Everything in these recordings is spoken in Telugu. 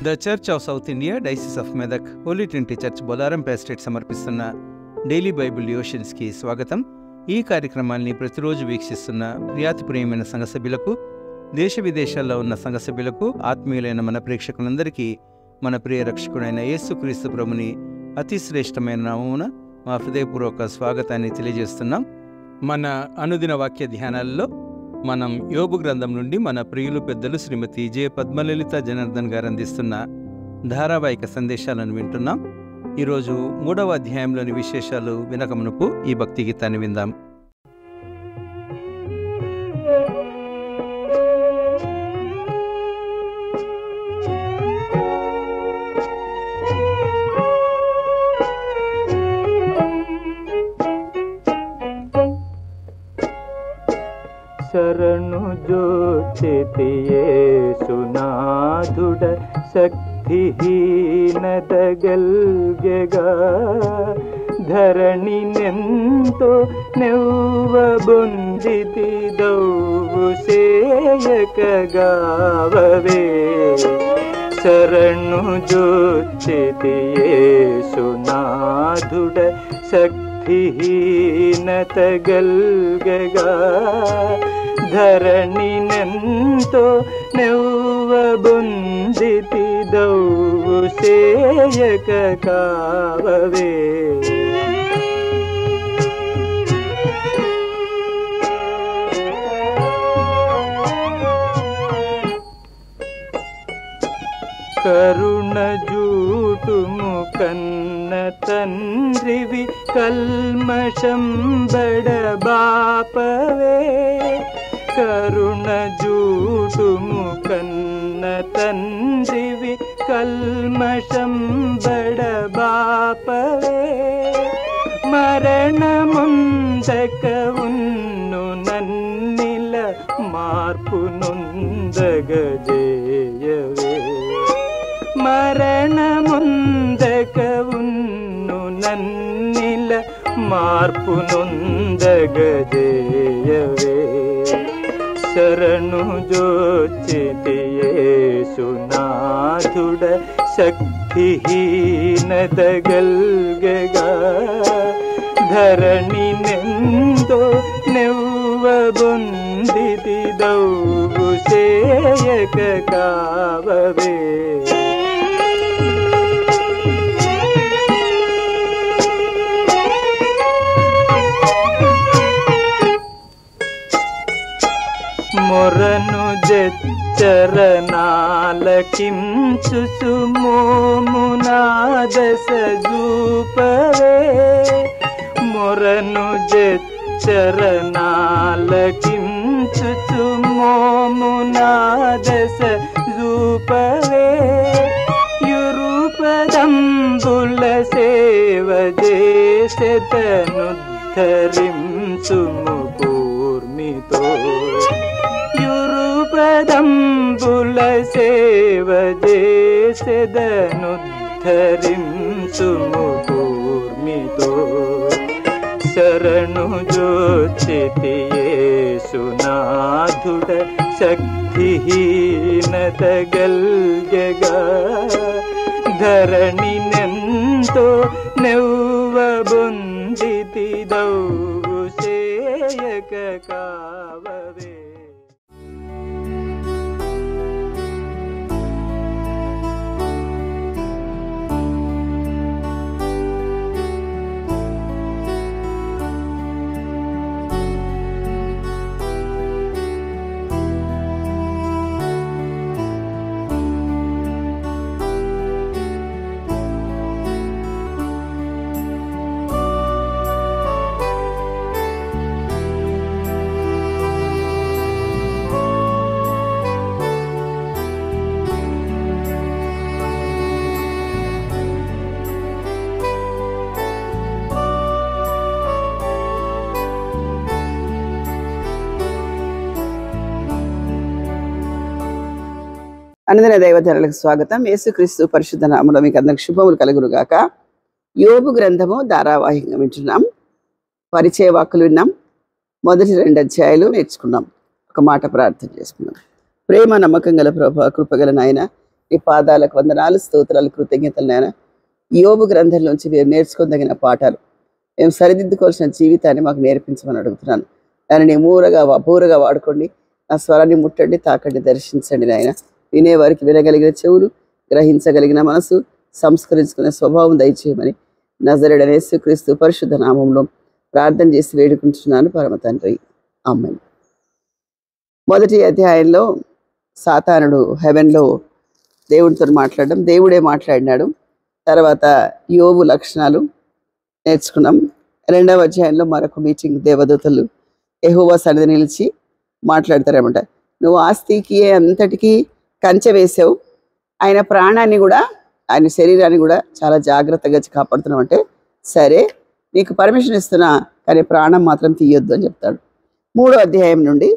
The Church of South India Diocese of Medak Holy Trinity Church Bolarum estate సమర్పిస్తున్న డైలీ బైబిల్ డివోషన్స్కి స్వాగతం. ఈ కార్యక్రమాన్ని ప్రతిరోజు వీక్షిస్తున్న ప్రియాతి ప్రియమైన సంఘ సభ్యులకు, దేశ విదేశాల్లో ఉన్న సంఘ సభ్యులకు, ఆత్మీయులైన మన ప్రేక్షకులందరికీ మన ప్రియ రక్షకుడైన యేసుక్రీస్తు ప్రభుని అతి శ్రేష్టమైన నామమున మా హృదయపూర్వక స్వాగతాన్ని తెలియజేస్తున్నాం. మన అనుదిన వాక్య ధ్యానాల్లో మనం యోబు గ్రంథం నుండి మన ప్రియులు పెద్దలు శ్రీమతి జె పద్మలలిత జనార్దన్ గారు అందిస్తున్న ధారావాహిక సందేశాలను వింటున్నాం. ఈరోజు 3వ అధ్యాయంలోని విశేషాలు వినకమునుపు ఈ భక్తి గీతాన్ని విందాం. శరణు జోచితి యేసునాథుడ శక్తిహీనదగల్గెగా ధరణి నెంతో నెవ్వబొందితి దౌవు సేయకగావవే. శరణు జోచితి యేసునాథుడ శక్తిహీనతగల్గెగా ధరణి నెంతో నెవ్వబొందితి దౌవు సేయక కావవే. కరుణ జూటుము కన్న తండ్రివి కల్మషం బడబాపవే. కరుణ జూటుము కన్న తండ్రివి కల్మషం బడబాపవే. మరణముందక ఉన్ను నన్నిల మార్పు నొందగజేయవే. మరణముందక ఉన్ను నన్నిల మార్పు నొందగజేయవే. శరణు జోచితి యేసునాథుడ శక్తిహీనదగల్గెగా ధరణి నెంతో నెవ్వబొందితి దౌవు సేయక కావవే. మొరను జచ్చరణాలకించుచు మోమునాదశ జూపవే. మొరను జచ్చరణాలకించుచు మోమునాదశ జూపవే. యురుపదంబుల సేవ చేసెతనుద్ధరించుము కూర్మితో. యురుపదంబుల సేవ చేసెదనుద్ధరించుము కూర్మితో. శరణు జోచితి యేసునాథుడ శక్తిహీనతగల్గెగా ధరణి నెంతో నెవ్వబొందితి దౌవు సేయక కావవే. అనుదిన దైవజనులకు స్వాగతం. యేసుక్రీస్తు పరిశుద్ధ నామములో మీకు అందరికి శుభములు కలుగునుగాక. యోబు గ్రంథము ధారావాహికంగా వింటున్నాం. పరిచయ వాక్కులు విన్నాం. మొదటి 2 అధ్యాయాలు నేర్చుకున్నాం. ఒక మాట ప్రార్థన చేసుకున్నాం. ప్రేమ నమ్మకం గల ప్రభువా, కృపగల నాయన, నీ పాదాలకు వందనాలు, స్తోత్రాలు, కృతజ్ఞతలు నాయన. యోబు గ్రంథంలోంచి మేము నేర్చుకోదగిన పాఠాలు, మేము సరిదిద్దుకోవాల్సిన జీవితాన్ని మాకు నేర్పించమని అడుగుతున్నాను. దానిని అపూరగా వాడుకోండి. నా స్వరాన్ని ముట్టండి, తాకండి, దర్శించండి నాయన. వినేవారికి వినగలిగిన చెవులు, గ్రహించగలిగిన మనసు, సంస్కరించుకునే స్వభావం దయచేయమని నజరేయుడైన యేసుక్రీస్తు పరిశుద్ధ నామంలో ప్రార్థన చేసి వేడుకుంటున్నాను పరమ తండ్రి. ఆమేన్. మొదటి అధ్యాయంలో సాతానుడు హెవెన్లో దేవుడితో మాట్లాడడం, దేవుడే మాట్లాడినాడు. తర్వాత యోబు లక్షణాలు నేర్చుకున్నాం. రెండవ అధ్యాయంలో మరొక మీటింగ్, దేవదూతలు యెహోవా సన్నిధి నిలిచి మాట్లాడతారన్నమాట. నువ్వు ఆస్తికి అంతటికీ కంచె వేసావు, ఆయన ప్రాణాన్ని కూడా, ఆయన శరీరాన్ని కూడా చాలా జాగ్రత్తగా కాపాడుతున్నావు. అంటే సరే, నీకు పర్మిషన్ ఇస్తున్నా, కానీ ప్రాణం మాత్రం తీయొద్దు అని చెప్తాడు. 3వ అధ్యాయం నుండి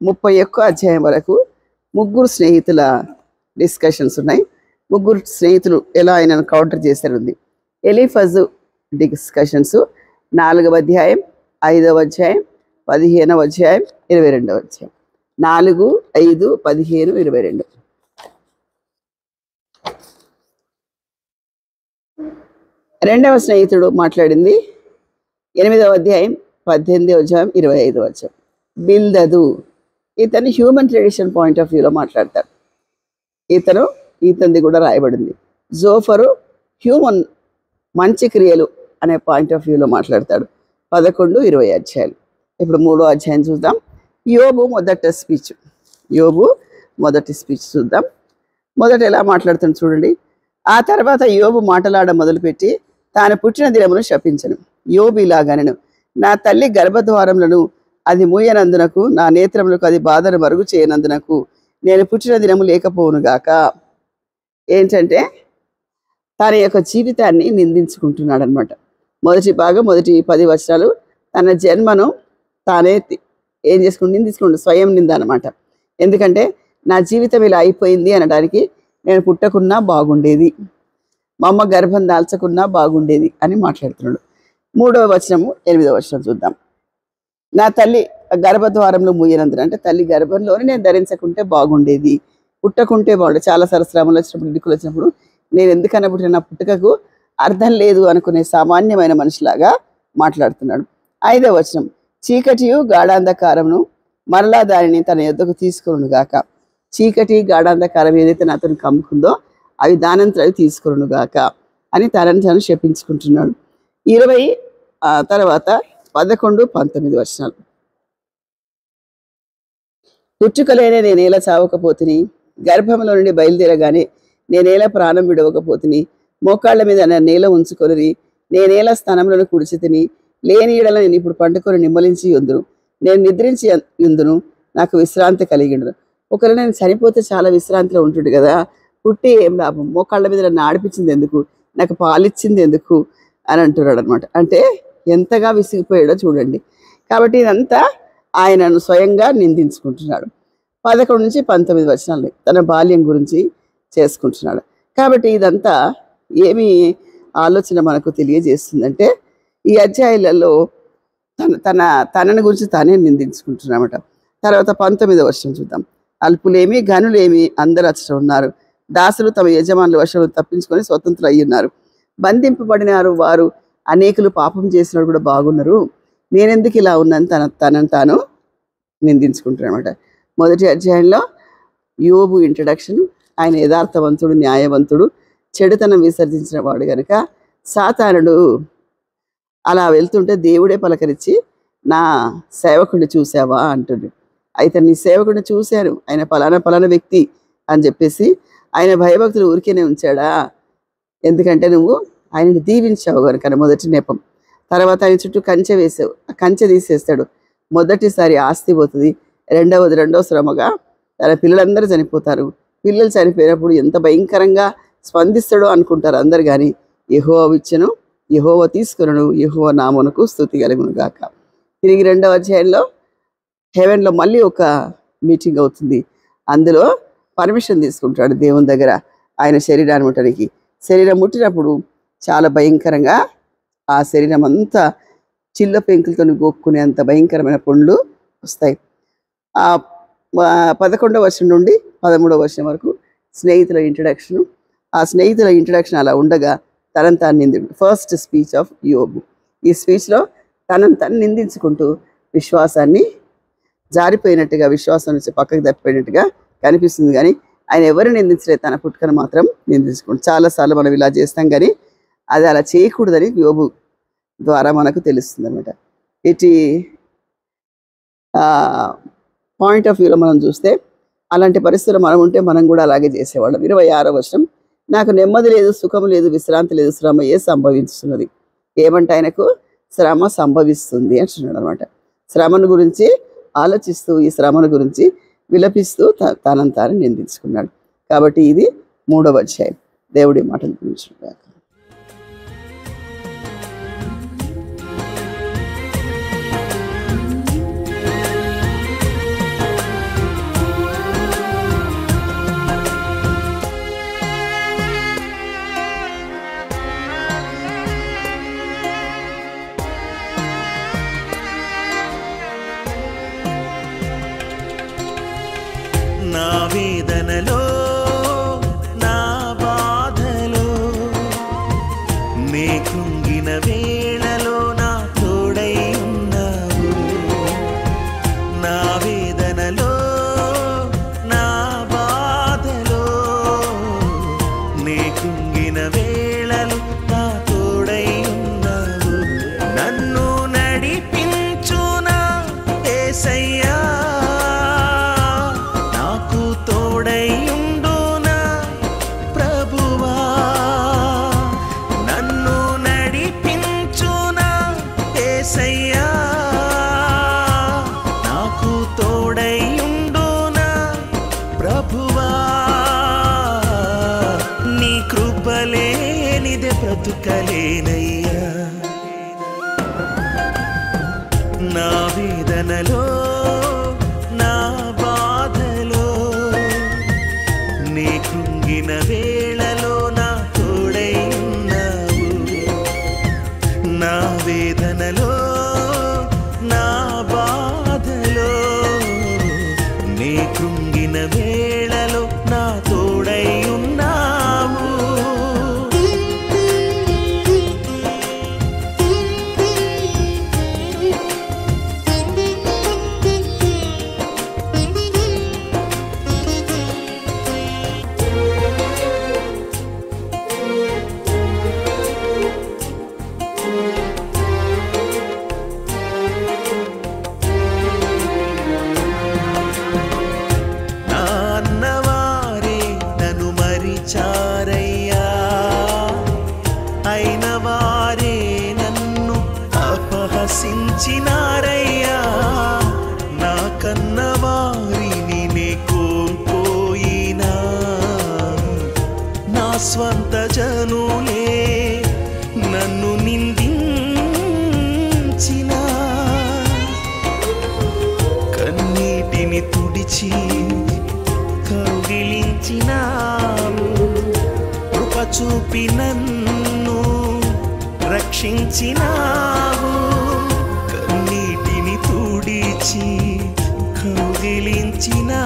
31వ అధ్యాయం వరకు ముగ్గురు స్నేహితుల డిస్కషన్స్ ఉన్నాయి. ముగ్గురు స్నేహితులు ఎలా ఆయనను కౌంటర్ చేశారు ఉంది. ఎలీఫజు డిస్కషన్స్ 4వ అధ్యాయం, 5వ అధ్యాయం, 15వ అధ్యాయం, 22వ అధ్యాయం. 4, 5, 15, 22. రెండవ స్నేహితుడు మాట్లాడింది 8వ అధ్యాయం, 18వ అధ్యాయం, 25వ అధ్యాయం. బిల్దదు ఇతను హ్యూమన్ ట్రెడిషన్ పాయింట్ ఆఫ్ వ్యూలో మాట్లాడతాడు. ఇతనిది కూడా రాయబడింది. జోఫరు హ్యూమన్ మంచి క్రియలు అనే పాయింట్ ఆఫ్ వ్యూలో మాట్లాడతాడు. 11, 20 అధ్యాయాలు. ఇప్పుడు 3వ అధ్యాయం చూద్దాం. యోబు మొదటి స్పీచ్ చూద్దాం. మొదట ఎలా మాట్లాడుతుంది చూడండి. ఆ తర్వాత యోబు మాటలాడ మొదలుపెట్టి తాను పుట్టిన దినమును శపించను. యోబు ఇలాగనెను, నా తల్లి గర్భద్వారములను అది మూయనందునకు, నా నేత్రములకు అది బాధను మరుగు చేయనందునకు నేను పుట్టిన దినము లేకపోవునుగాక. ఏంటంటే తన యొక్క జీవితాన్ని నిందించుకుంటున్నాడు అనమాట. మొదటి 10 వచనాలు తన జన్మను తానే ఏం నిందించుకుంటు, స్వయం నింద అనమాట. ఎందుకంటే నా జీవితం ఇలా అయిపోయింది అనడానికి, నేను పుట్టకున్నా బాగుండేది, మా అమ్మ గర్భం దాల్చకున్నా బాగుండేది అని మాట్లాడుతున్నాడు. 3వ వచనము 8వ వచనం చూద్దాం. నా తల్లి గర్భద్వారంలో మూయనందున, అంటే తల్లి గర్భంలోనే నేను ధరించకుంటే బాగుండేది, పుట్టకుంటే బాగుండేది. చాలా శ్రమలు వచ్చినప్పుడు, ఇడుకులు వచ్చినప్పుడు నేను ఎందుకన్నా పుట్టిన, నా పుట్టుకకు అర్థం లేదు అనుకునే సామాన్యమైన మనిషిలాగా మాట్లాడుతున్నాడు. 5వ వచనం, చీకటియు గాఢాంధకారమును మరలా దానిని తన యొద్దకు తీసుకొనును గాక. చీకటి గాఢాంధకారం ఏదైతే నాతోని కమ్ముకుందో అవి దానంతరం అవి తీసుకొనును గాక అని తనని తను శపించుకుంటున్నాడు. 20 తర్వాత 11, 19 వచనాలు. పుట్టుకలేనే నేనేలా చావకపోతుని, గర్భంలో నుండి బయలుదేరగానే నేనేలా ప్రాణం విడవకపోతుని, మోకాళ్ళ మీద నేల ఉంచుకొని నేనేలా స్థానంలో కుడిచి తిని, లేని ఈడల నేను ఇప్పుడు పండుకొని నిమ్మలించి ఉందును, నేను నిద్రించి ఉందును, నాకు విశ్రాంతి కలిగిండును. ఒకవేళ నేను చనిపోతే చాలా విశ్రాంతిలో ఉంటుంది కదా, పుట్టి ఏం లాభం, మోకాళ్ళ మీద నన్ను ఆడిపించింది ఎందుకు, నాకు పాలిచ్చింది ఎందుకు అని అంటున్నాడు అనమాట. అంటే ఎంతగా విసిగిపోయాడో చూడండి. కాబట్టి ఇదంతా ఆయనను స్వయంగా నిందించుకుంటున్నాడు. 11 నుంచి 19 వచనాలు తన బాల్యం గురించి చేసుకుంటున్నాడు. కాబట్టి ఇదంతా ఏమి ఆలోచన మనకు తెలియజేస్తుందంటే, ఈ అధ్యాయాలలో తనని గురించి తానే నిందించుకుంటున్నామట. తర్వాత 19వ వచనం చూద్దాం. అల్పులేమి ఘనులేమి అందరూ అచ్చట ఉన్నారు, దాసులు తమ యజమానుల వశంలో తప్పించుకొని స్వతంత్రులు అయ్యి ఉన్నారు, బంధింపబడినారు వారు, అనేకులు పాపం చేసినప్పుడు కూడా బాగున్నారు, నేనెందుకు ఇలా ఉన్నాను తనను తాను నిందించుకుంటాడు అనమాట. మొదటి అధ్యాయంలో యోబు ఇంట్రడక్షన్, ఆయన యథార్థవంతుడు, న్యాయవంతుడు, చెడుతనం విసర్జించిన వాడు కనుక సాతానుడు అలా వెళ్తుంటే దేవుడే పలకరించి నా సేవకుడిని చూసావా అంటుండు. అయితే నీ సేవకుడిని చూశాను, ఆయన పలానా వ్యక్తి అని చెప్పేసి ఆయన భయభక్తులు ఊరికేనే ఉంచాడా, ఎందుకంటే నువ్వు ఆయనని దీవించావు కనుక మొదటి నెపం. తర్వాత ఆయన చుట్టూ కంచె వేసావు, ఆ కంచె తీసేస్తాడు. మొదటిసారి ఆస్తి పోతుంది, రెండవ శ్రమగా తన పిల్లలందరూ చనిపోతారు. పిల్లలు చనిపోయినప్పుడు ఎంత భయంకరంగా స్పందిస్తాడో అనుకుంటారు అందరు, కానీ యెహోవా ఇచ్చెను, యెహోవా తీసుకొనును, యెహోవా నామమునకు స్తుతి కలుగును గాక. తిరిగి 2వ అధ్యాయంలో హెవెన్లో మళ్ళీ ఒక మీటింగ్ అవుతుంది. అందులో పర్మిషన్ తీసుకుంటాడు దేవుని దగ్గర ఆయన శరీరాన్ని ముట్టడానికి. శరీరం ముట్టినప్పుడు చాలా భయంకరంగా ఆ శరీరం అంతా చిల్ల పెంకులతో గోక్కునే అంత భయంకరమైన పుండ్లు వస్తాయి. ఆ 11వ వచనం నుండి 13వ వచనం వరకు స్నేహితుల ఇంట్రడక్షన్. ఆ స్నేహితుల ఇంట్రడక్షన్ అలా ఉండగా తనను తాను ఫస్ట్ స్పీచ్ ఆఫ్ యోబు. ఈ స్పీచ్లో తనను తను నిందించుకుంటూ విశ్వాసాన్ని జారిపోయినట్టుగా, విశ్వాసం నుంచి పక్కకు తప్పిపోయినట్టుగా కనిపిస్తుంది. కానీ ఆయన ఎవరు నిందించలేదు, తన పుట్టుకను మాత్రం నిందించుకుంటాడు. చాలాసార్లు మనం ఇలా చేస్తాం, కానీ అది అలా చేయకూడదని యోబు ద్వారా మనకు తెలుస్తుంది అనమాట. ఇటు పాయింట్ ఆఫ్ వ్యూలో మనం చూస్తే అలాంటి పరిస్థితుల్లో మనం ఉంటే మనం కూడా అలాగే చేసేవాళ్ళం. 26వ వచనం, నాకు నెమ్మది లేదు, సుఖం లేదు, విశ్రాంతి లేదు, శ్రమయే సంభవిస్తున్నది. ఏమంటే ఆయనకు శ్రమ సంభవిస్తుంది అంటున్నాడు అనమాట. శ్రమను గురించి ఆలోచిస్తూ, ఈ శ్రమను గురించి విలపిస్తూ తనను తాను నిందించుకున్నాడు. కాబట్టి ఇది 3వ అధ్యాయం. దేవుడి మాటలు గురించుగాక. నా వేదనలో, నా బాధలో, నే కృంగిన వేళలో నా తోడై ఉన్నావు. నా వేదనలో, నా బాధలో, నే కృంగిన వేళలో నా తోడై ఉన్నావు. నన్ను నడిపించునా యేసయ్యా, బ్రతుకలేనయ్యా. నా వేదనలో, నా బాధలో, నీ కృంగిన వేళలో నా తోడై ఉన్నావు. నా వేదనలో, నా బాధలో, నీ కృంగిన వేళలో నా తోడై ఉన్నావు. అపహసించినారయ్యా, నా కన్నవారిని నే కోల్పోయినా, నా స్వంత జనులే నన్ను నిందించినా, కన్నీటిని తుడిచి కౌగిలించినావు. కృప చూపి నన్ను రక్షించినావు. కన్నీటిని తుడిచి కౌగిలించినావు.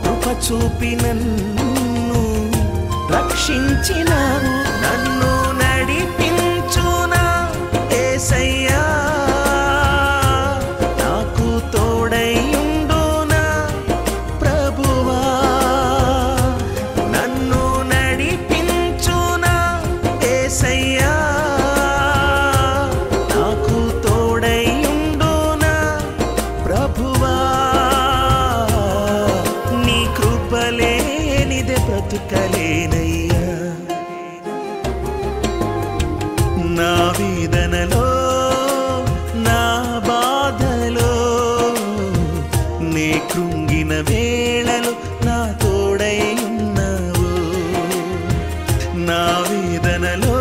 కృప చూపి నన్ను రక్షించినావు. నన్ను నడిపించునా యేసయ్యా, నాకు తోడై ఉండునా ప్రభువా. నన్ను నడిపించునా యేసయ్యా, నాకు తోడై ఉండునా ప్రభువా. నీ కృపలేనిదే బ్రతుకలేనయ్యా. నా వేదనలో, నా బాధలో, నే కృంగిన వేళలో నా తోడై ఉన్నావు. నా వేదనలో,